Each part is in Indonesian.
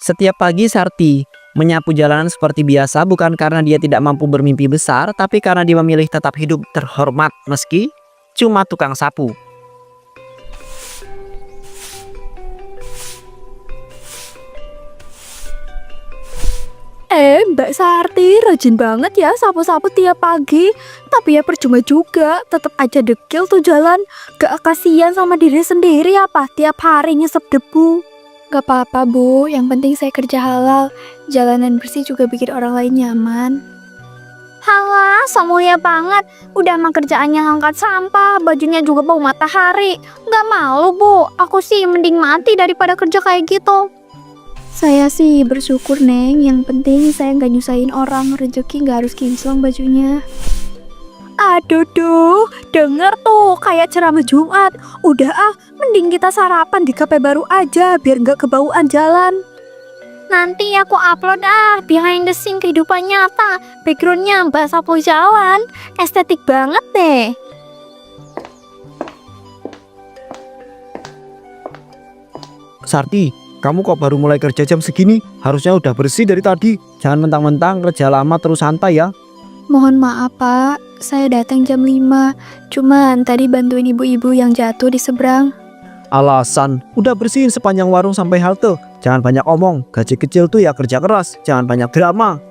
Setiap pagi Sarti menyapu jalanan seperti biasa bukan karena dia tidak mampu bermimpi besar, tapi karena dia memilih tetap hidup terhormat meski cuma tukang sapu. Mbak Sarti rajin banget ya sapu-sapu tiap pagi. Tapi ya percuma juga, tetap aja dekil tuh jalan. Gak kasihan sama diri sendiri apa tiap hari nyesep debu. Gak apa-apa Bu, yang penting saya kerja halal. Jalanan bersih juga bikin orang lain nyaman. Halah, semulia banget. Udah mah kerjaannya ngangkat sampah, bajunya juga bau matahari. Gak malu Bu, aku sih mending mati daripada kerja kayak gitu. Saya sih bersyukur Neng, yang penting saya nggak nyusahin orang, rezeki nggak harus kinclong bajunya. Aduh duh, denger tuh kayak ceramah Jumat. Udah mending kita sarapan di kafe baru aja biar nggak kebauan jalan. Nanti aku upload behind the scene kehidupan nyata. Backgroundnya Mbak Sapu jalan, estetik banget deh. Sarti, kamu kok baru mulai kerja jam segini? Harusnya udah bersih dari tadi. Jangan mentang-mentang kerja lama terus santai ya. Mohon maaf Pak, saya datang jam 5. Cuman tadi bantuin ibu-ibu yang jatuh di seberang. Alasan, udah bersihin sepanjang warung sampai halte. Jangan banyak omong, gaji kecil tuh ya kerja keras. Jangan banyak drama.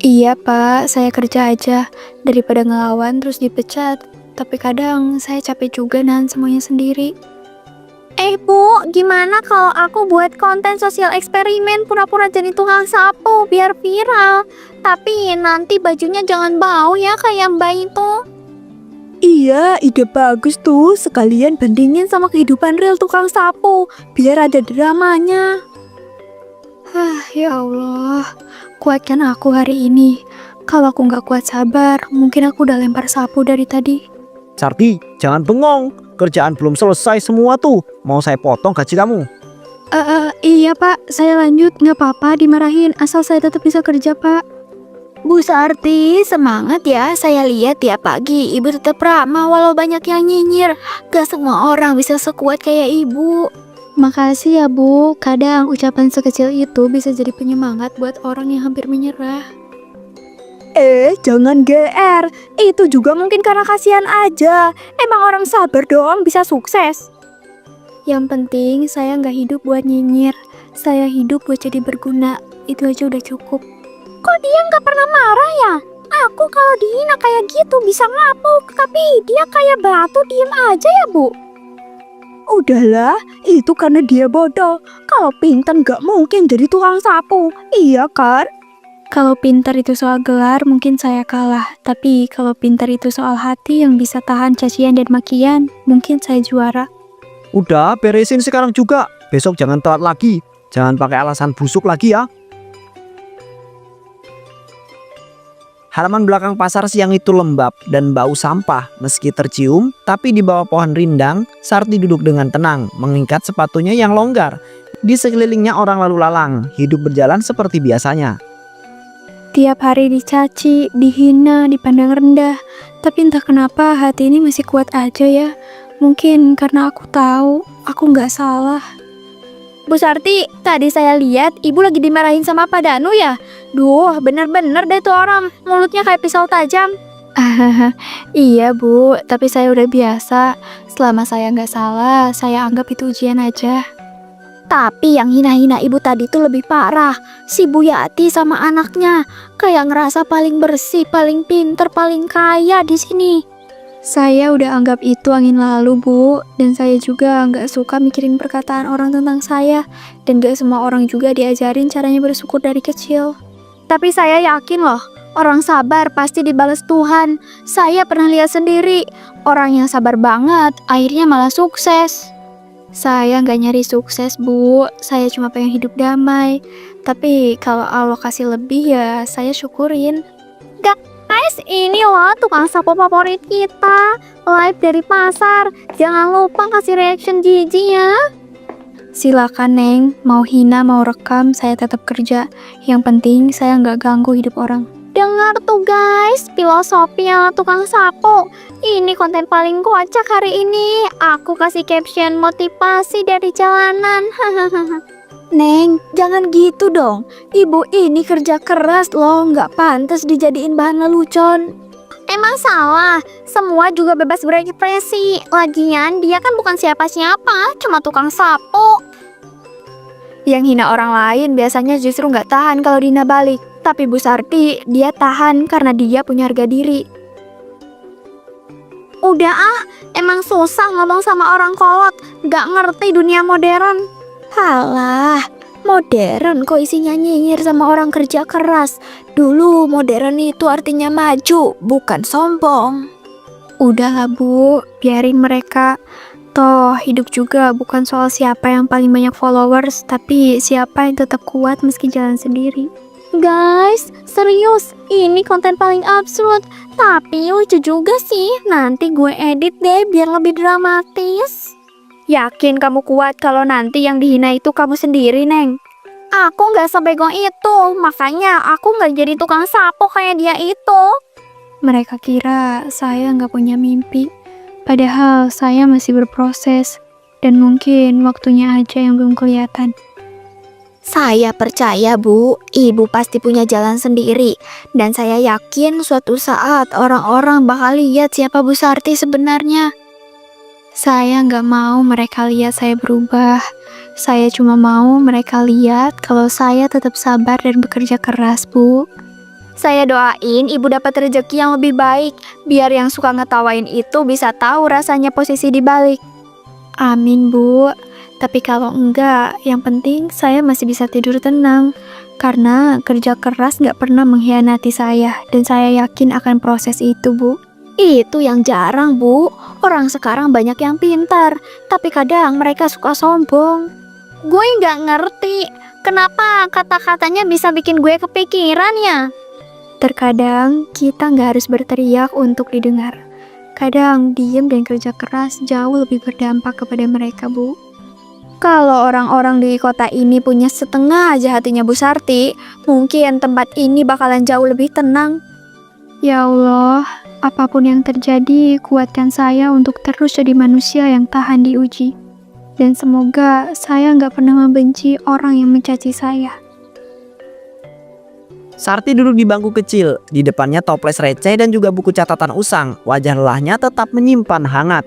Iya Pak, saya kerja aja. Daripada ngelawan terus dipecat. Tapi kadang saya capek juga nahan semuanya sendiri. Bu, gimana kalau aku buat konten sosial eksperimen pura-pura jadi tukang sapu biar viral? Tapi nanti bajunya jangan bau ya kayak Mbak itu. Iya, ide bagus tuh. Sekalian bandingin sama kehidupan real tukang sapu, biar ada dramanya. Ya Allah, kuatkan aku hari ini. Kalau aku nggak kuat sabar, mungkin aku udah lempar sapu dari tadi. Sarti, jangan bengong. Kerjaan belum selesai semua tuh. Mau saya potong gaji kamu? Iya Pak, saya lanjut. Nggak apa-apa dimarahin, asal saya tetap bisa kerja Pak. Bu Sarti, semangat ya. Saya lihat tiap pagi ibu tetap ramah walau banyak yang nyinyir. Gak semua orang bisa sekuat kayak ibu. Makasih ya Bu, kadang ucapan sekecil itu bisa jadi penyemangat buat orang yang hampir menyerah. Jangan GR. Itu juga mungkin karena kasihan aja. Emang orang sabar doang bisa sukses. Yang penting saya nggak hidup buat nyinyir. Saya hidup buat jadi berguna. Itu aja udah cukup. Kok dia nggak pernah marah ya? Aku kalau dihina kayak gitu bisa ngapuk, tapi dia kayak batu diem aja ya Bu. Udahlah, itu karena dia bodoh. Kalau pintar nggak mungkin jadi tukang sapu, iya kan? Kalau pintar itu soal gelar, mungkin saya kalah. Tapi kalau pintar itu soal hati yang bisa tahan cacian dan makian, mungkin saya juara. Udah, beresin sekarang juga. Besok jangan telat lagi. Jangan pakai alasan busuk lagi ya. Halaman belakang pasar siang itu lembab dan bau sampah. Meski tercium, tapi di bawah pohon rindang, Sarti duduk dengan tenang, mengikat sepatunya yang longgar. Di sekelilingnya orang lalu lalang, hidup berjalan seperti biasanya. Tiap hari dicaci, dihina, dipandang rendah. Tapi entah kenapa hati ini masih kuat aja ya. Mungkin karena aku tahu aku nggak salah. Bu Sarti, tadi saya lihat ibu lagi dimarahin sama Pak Danu ya. Duh, bener-bener deh tuh orang, mulutnya kayak pisau tajam. Iya Bu, tapi saya udah biasa. Selama saya nggak salah, saya anggap itu ujian aja. Tapi yang hina-hina ibu tadi tuh lebih parah. Si Bu Yati sama anaknya kayak ngerasa paling bersih, paling pinter, paling kaya di sini. Saya udah anggap itu angin lalu Bu. Dan saya juga nggak suka mikirin perkataan orang tentang saya. Dan gak semua orang juga diajarin caranya bersyukur dari kecil. Tapi saya yakin loh, orang sabar pasti dibalas Tuhan. Saya pernah lihat sendiri, orang yang sabar banget akhirnya malah sukses. Saya nggak nyari sukses Bu, saya cuma pengen hidup damai. Tapi kalau Allah kasih lebih ya saya syukurin. Guys, ini loh tukang sapu favorit kita, live dari pasar. Jangan lupa kasih reaction jijik ya. Silakan Neng, mau hina mau rekam saya tetap kerja. Yang penting saya nggak ganggu hidup orang. Dengar tuh guys, filosofi ala tukang sapu. Ini konten paling kocak hari ini. Aku kasih caption motivasi dari jalanan. Hahaha. Neng, jangan gitu dong. Ibu ini kerja keras loh, nggak pantas dijadiin bahan lelucon. Emang salah, semua juga bebas berekspresi. Lagian dia kan bukan siapa-siapa, cuma tukang sapu. Yang hina orang lain biasanya justru nggak tahan kalau dihina balik. Tapi Bu Sarti, dia tahan karena dia punya harga diri. Udah ah, emang susah ngomong sama orang kolot, gak ngerti dunia modern. Halah, modern kok isinya nyinyir sama orang kerja keras. Dulu modern itu artinya maju, bukan sombong. Udahlah Bu, biarin mereka. Toh hidup juga bukan soal siapa yang paling banyak followers, tapi siapa yang tetap kuat meski jalan sendiri. Guys, serius, ini konten paling absurd, tapi lucu juga sih. Nanti gue edit deh biar lebih dramatis. Yakin kamu kuat kalau nanti yang dihina itu kamu sendiri, Neng? Aku gak sebego itu, makanya aku gak jadi tukang sapu kayak dia itu. Mereka kira saya nggak punya mimpi, padahal saya masih berproses, dan mungkin waktunya aja yang belum kelihatan. Saya percaya Bu, Ibu pasti punya jalan sendiri. Dan saya yakin suatu saat orang-orang bakal lihat siapa Bu Sarti sebenarnya. Saya nggak mau mereka lihat saya berubah. Saya cuma mau mereka lihat kalau saya tetap sabar dan bekerja keras, Bu. Saya doain Ibu dapat rezeki yang lebih baik, biar yang suka ngetawain itu bisa tahu rasanya posisi di balik. Amin, Bu. Tapi kalau enggak, yang penting saya masih bisa tidur tenang. Karena kerja keras nggak pernah mengkhianati saya. Dan saya yakin akan proses itu, Bu. Itu yang jarang Bu, orang sekarang banyak yang pintar, tapi kadang mereka suka sombong. Gue nggak ngerti, kenapa kata-katanya bisa bikin gue kepikiran ya? Terkadang kita nggak harus berteriak untuk didengar. Kadang diem dan kerja keras jauh lebih berdampak kepada mereka, Bu. Kalau orang-orang di kota ini punya setengah aja hatinya Bu Sarti, mungkin tempat ini bakalan jauh lebih tenang. Ya Allah, apapun yang terjadi, kuatkan saya untuk terus jadi manusia yang tahan diuji. Dan semoga saya nggak pernah membenci orang yang mencaci saya. Sarti duduk di bangku kecil, di depannya toples receh dan juga buku catatan usang. Wajah lelahnya tetap menyimpan hangat.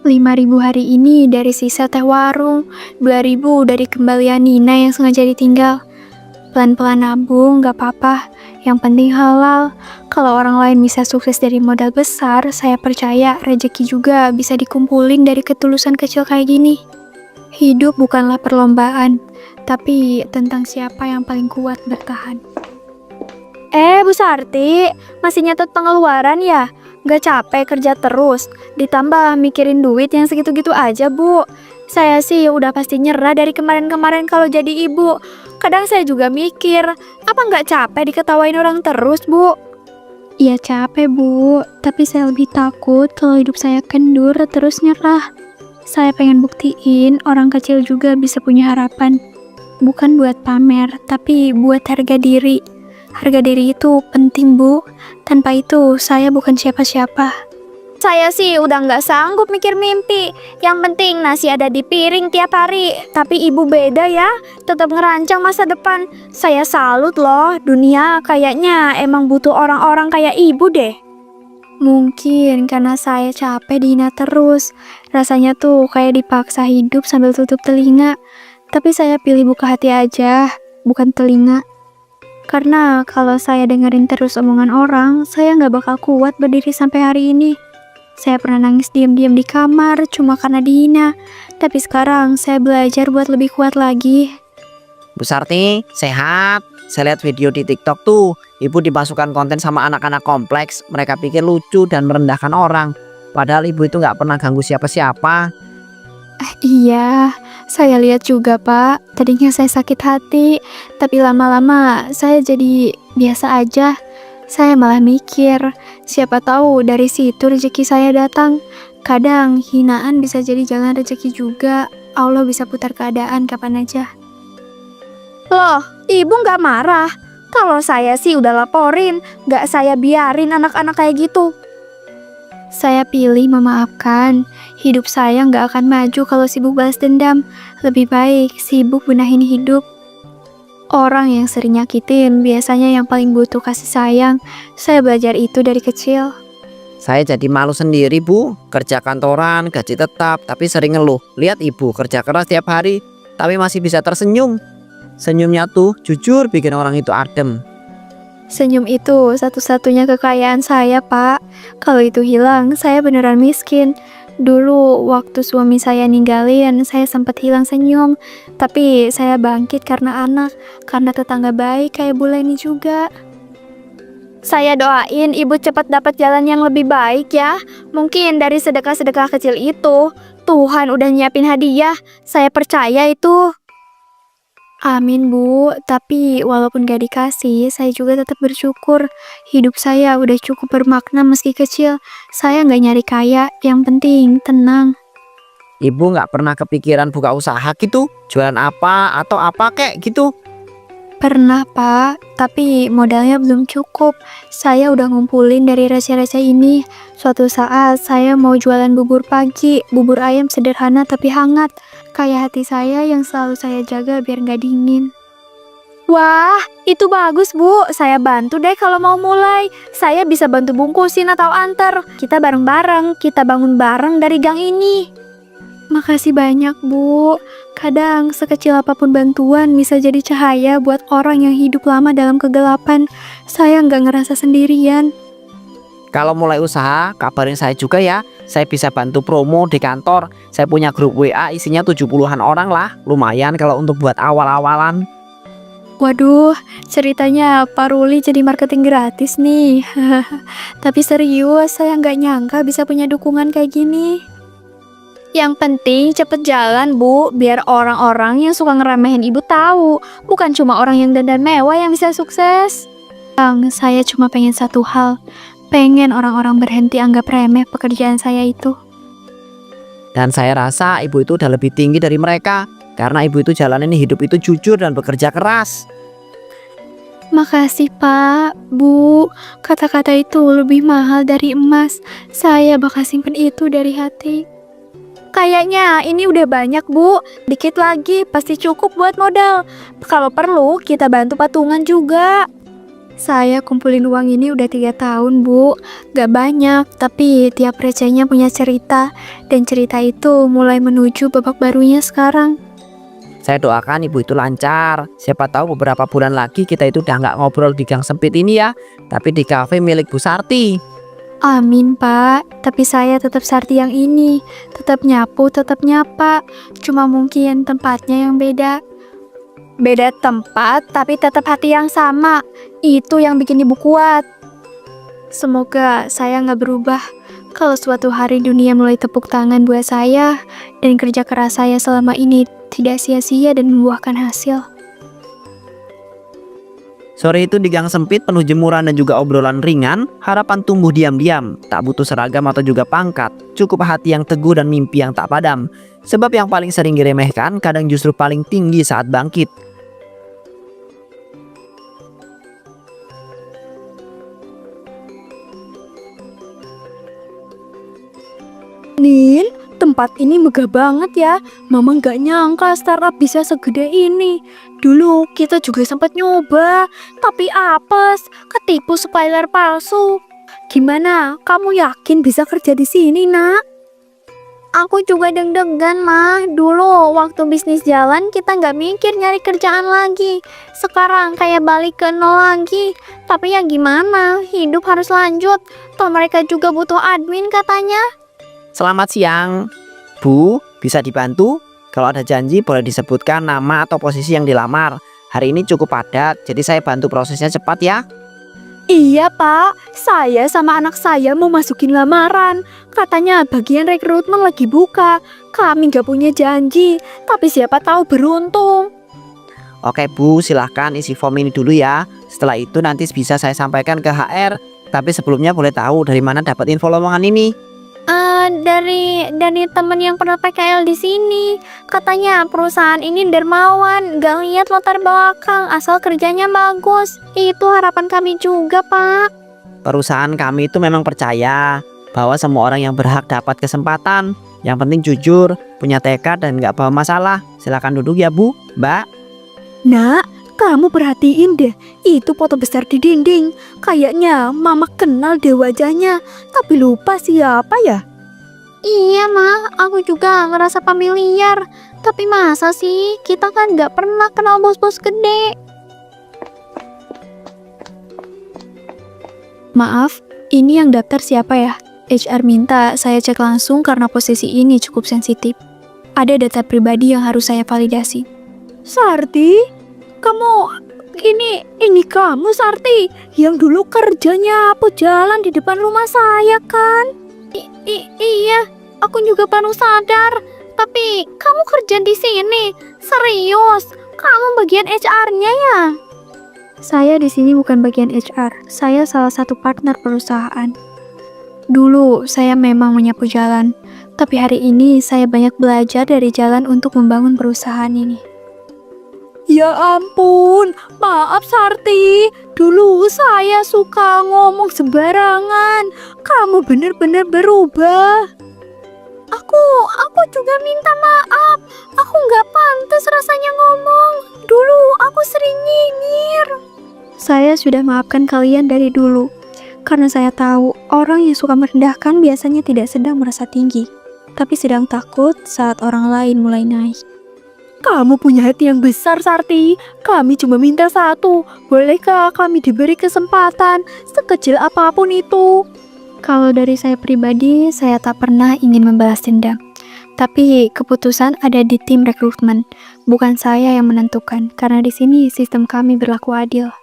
5.000 hari ini dari sisa teh warung, 2.000 dari kembalian Nina yang sengaja ditinggal. Pelan-pelan nabung, gak apa-apa. Yang penting halal. Kalau orang lain bisa sukses dari modal besar, saya percaya rezeki juga bisa dikumpulin dari ketulusan kecil kayak gini. Hidup bukanlah perlombaan, tapi tentang siapa yang paling kuat bertahan. Bu Sarti, masih nyatet pengeluaran ya? Gak capek kerja terus, ditambah mikirin duit yang segitu-gitu aja Bu. Saya sih udah pasti nyerah dari kemarin-kemarin kalau jadi ibu. Kadang saya juga mikir, apa nggak capek diketawain orang terus Bu? Iya capek, Bu, tapi saya lebih takut kalau hidup saya kendur terus nyerah. Saya pengen buktiin orang kecil juga bisa punya harapan. Bukan buat pamer, tapi buat harga diri. Harga diri itu penting, Bu. Tanpa itu, saya bukan siapa-siapa. Saya sih udah nggak sanggup mikir mimpi. Yang penting nasi ada di piring tiap hari. Tapi ibu beda ya, tetap ngerancang masa depan. Saya salut loh, dunia kayaknya emang butuh orang-orang kayak ibu deh. Mungkin karena saya capek dihina terus. Rasanya tuh kayak dipaksa hidup sambil tutup telinga. Tapi saya pilih buka hati aja, bukan telinga. Karena kalau saya dengerin terus omongan orang, saya nggak bakal kuat berdiri sampai hari ini. Saya pernah nangis diam-diam di kamar cuma karena dihina. Tapi sekarang saya belajar buat lebih kuat lagi. Bu Sarti, sehat. Saya lihat video di TikTok tuh, ibu dimasukkan konten sama anak-anak kompleks. Mereka pikir lucu dan merendahkan orang. Padahal ibu itu nggak pernah ganggu siapa-siapa. Iya, saya lihat juga Pak. Tadinya saya sakit hati, tapi lama-lama saya jadi biasa aja. Saya malah mikir, siapa tahu dari situ rezeki saya datang. Kadang hinaan bisa jadi jalan rezeki juga. Allah bisa putar keadaan kapan aja. Loh, ibu nggak marah? Kalau saya sih udah laporin, nggak saya biarin anak-anak kayak gitu. Saya pilih memaafkan. Hidup saya nggak akan maju kalau sibuk balas dendam. Lebih baik sibuk benahin hidup. Orang yang sering nyakitin biasanya yang paling butuh kasih sayang. Saya belajar itu dari kecil. Saya jadi malu sendiri, Bu. Kerja kantoran, gaji tetap, tapi sering ngeluh. Lihat ibu kerja keras tiap hari, tapi masih bisa tersenyum. Senyumnya tuh jujur bikin orang itu adem. Senyum itu satu-satunya kekayaan saya, Pak. Kalau itu hilang, saya beneran miskin. Dulu waktu suami saya ninggalin, saya sempat hilang senyum. Tapi saya bangkit karena anak, karena tetangga baik kayak Bu Leni juga. Saya doain ibu cepat dapat jalan yang lebih baik ya. Mungkin dari sedekah-sedekah kecil itu, Tuhan udah nyiapin hadiah. Saya percaya itu. Amin, Bu. Tapi walaupun gak dikasih, saya juga tetap bersyukur. Hidup saya udah cukup bermakna meski kecil. Saya gak nyari kaya, yang penting tenang. Ibu nggak pernah kepikiran buka usaha gitu? Jualan apa atau apa kek gitu? Pernah, Pak, tapi modalnya belum cukup. Saya udah ngumpulin dari receh-receh ini. Suatu saat saya mau jualan bubur pagi, bubur ayam sederhana tapi hangat. Kayak hati saya yang selalu saya jaga biar nggak dingin. Wah, itu bagus, Bu. Saya bantu deh kalau mau mulai. Saya bisa bantu bungkusin atau antar. Kita bareng-bareng, kita bangun bareng dari gang ini. Makasih banyak, Bu. Kadang sekecil apapun bantuan bisa jadi cahaya buat orang yang hidup lama dalam kegelapan. Saya nggak ngerasa sendirian. Kalau mulai usaha, kabarin saya juga ya. Saya bisa bantu promo di kantor. Saya punya grup WA isinya 70-an orang lah. Lumayan kalau untuk buat awal-awalan. Waduh, ceritanya Pak Ruli jadi marketing gratis nih. Tapi serius, saya nggak nyangka bisa punya dukungan kayak gini. Yang penting cepet jalan, Bu, biar orang-orang yang suka ngeremehin ibu tahu. Bukan cuma orang yang dandan mewah yang bisa sukses. Saya cuma pengen satu hal. Pengen orang-orang berhenti anggap remeh pekerjaan saya itu. Dan saya rasa ibu itu udah lebih tinggi dari mereka. Karena ibu itu jalanin hidup itu jujur dan bekerja keras. Makasih, Pak, Bu. Kata-kata itu lebih mahal dari emas. Saya bakal simpen itu dari hati. Kayaknya ini udah banyak, Bu. Dikit lagi pasti cukup buat modal. Kalau perlu kita bantu patungan juga. Saya kumpulin uang ini udah 3 tahun, Bu. Gak banyak, tapi tiap recehnya punya cerita. Dan cerita itu mulai menuju babak barunya sekarang. Saya doakan ibu itu lancar. Siapa tahu beberapa bulan lagi kita itu udah nggak ngobrol di gang sempit ini ya, tapi di kafe milik Bu Sarti. Amin, Pak. Tapi saya tetap Sarti yang ini. Tetap nyapu, tetap nyapa. Cuma mungkin tempatnya yang beda. Beda tempat, tapi tetap hati yang sama. Itu yang bikin ibu kuat. Semoga saya nggak berubah. Kalau suatu hari dunia mulai tepuk tangan buat saya, dan kerja keras saya selama ini tidak sia-sia dan membuahkan hasil. Sore itu di gang sempit penuh jemuran dan juga obrolan ringan, harapan tumbuh diam-diam, tak butuh seragam atau juga pangkat, cukup hati yang teguh dan mimpi yang tak padam. Sebab yang paling sering diremehkan kadang justru paling tinggi saat bangkit. Nin, tempat ini megah banget ya. Mama nggak nyangka startup bisa segede ini. Dulu kita juga sempat nyoba, tapi apes, ketipu spoiler palsu. Gimana? Kamu yakin bisa kerja di sini, Nak? Aku juga deg-degan, Mah. Dulu waktu bisnis jalan kita nggak mikir nyari kerjaan lagi. Sekarang kayak balik ke nol lagi. Tapi ya gimana, hidup harus lanjut. Toh mereka juga butuh admin katanya. Selamat siang, Bu, bisa dibantu? Kalau ada janji boleh disebutkan nama atau posisi yang dilamar. Hari ini cukup padat, jadi saya bantu prosesnya cepat ya. Iya, Pak. Saya sama anak saya mau masukin lamaran. Katanya bagian rekrutmen lagi buka. Kami nggak punya janji, tapi siapa tahu beruntung. Oke Bu, silahkan isi form ini dulu ya. Setelah itu nanti bisa saya sampaikan ke HR. Tapi sebelumnya boleh tahu dari mana dapat info lowongan ini? Dari temen yang pernah PKL di sini. Katanya perusahaan ini dermawan, gak lihat latar belakang, asal kerjanya bagus. Itu harapan kami juga, Pak. Perusahaan kami itu memang percaya. bahwa semua orang yang berhak dapat kesempatan. Yang penting jujur, punya tekad dan gak bawa masalah. Silakan duduk ya Bu, Mbak. Nak, kamu perhatiin deh, itu foto besar di dinding. Kayaknya mama kenal deh wajahnya, tapi lupa siapa ya? Iya Ma, aku juga ngerasa familiar. Tapi masa sih, kita kan gak pernah kenal bos-bos gede. Maaf, ini yang daftar siapa ya? HR minta saya cek langsung karena posisi ini cukup sensitif. Ada data pribadi yang harus saya validasi. Sarti? Ini kamu Sarti? Yang dulu kerjanya apa jalan di depan rumah saya kan? Iya, aku juga baru sadar. Tapi kamu kerja di sini? Serius? Kamu bagian HR-nya ya? Saya di sini bukan bagian HR. Saya salah satu partner perusahaan. Dulu saya memang menyapu jalan, tapi hari ini saya banyak belajar dari jalan untuk membangun perusahaan ini. Ya ampun, maaf Sarti. Dulu saya suka ngomong sembarangan. Kamu benar-benar berubah. Aku juga minta maaf. Aku nggak pantas rasanya ngomong. Dulu aku sering nyinyir. Saya sudah maafkan kalian dari dulu. Karena saya tahu orang yang suka merendahkan biasanya tidak sedang merasa tinggi, tapi sedang takut saat orang lain mulai naik. Kamu punya hati yang besar, Sarti. Kami cuma minta satu. Bolehkah kami diberi kesempatan sekecil apapun itu? Kalau dari saya pribadi, saya tak pernah ingin membalas dendam. Tapi keputusan ada di tim rekrutmen, bukan saya yang menentukan. Karena di sini sistem kami berlaku adil.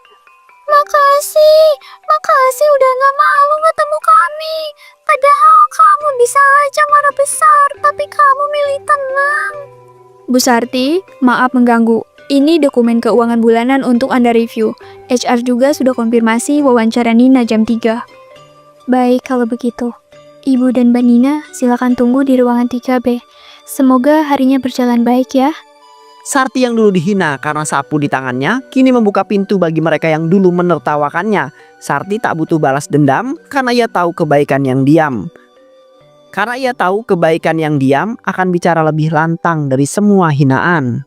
Makasih udah gak mau ketemu kami. Padahal kamu bisa aja marah besar, tapi kamu milih tenang. Bu Sarti, maaf mengganggu. Ini dokumen keuangan bulanan untuk Anda review. HR juga sudah konfirmasi wawancara Nina jam 3. Baik kalau begitu. Ibu dan Mbak Nina silakan tunggu di ruangan 3B. Semoga harinya berjalan baik ya. Sarti yang dulu dihina karena sapu di tangannya, kini membuka pintu bagi mereka yang dulu menertawakannya. Sarti tak butuh balas dendam karena ia tahu kebaikan yang diam. Karena ia tahu kebaikan yang diam akan bicara lebih lantang dari semua hinaan.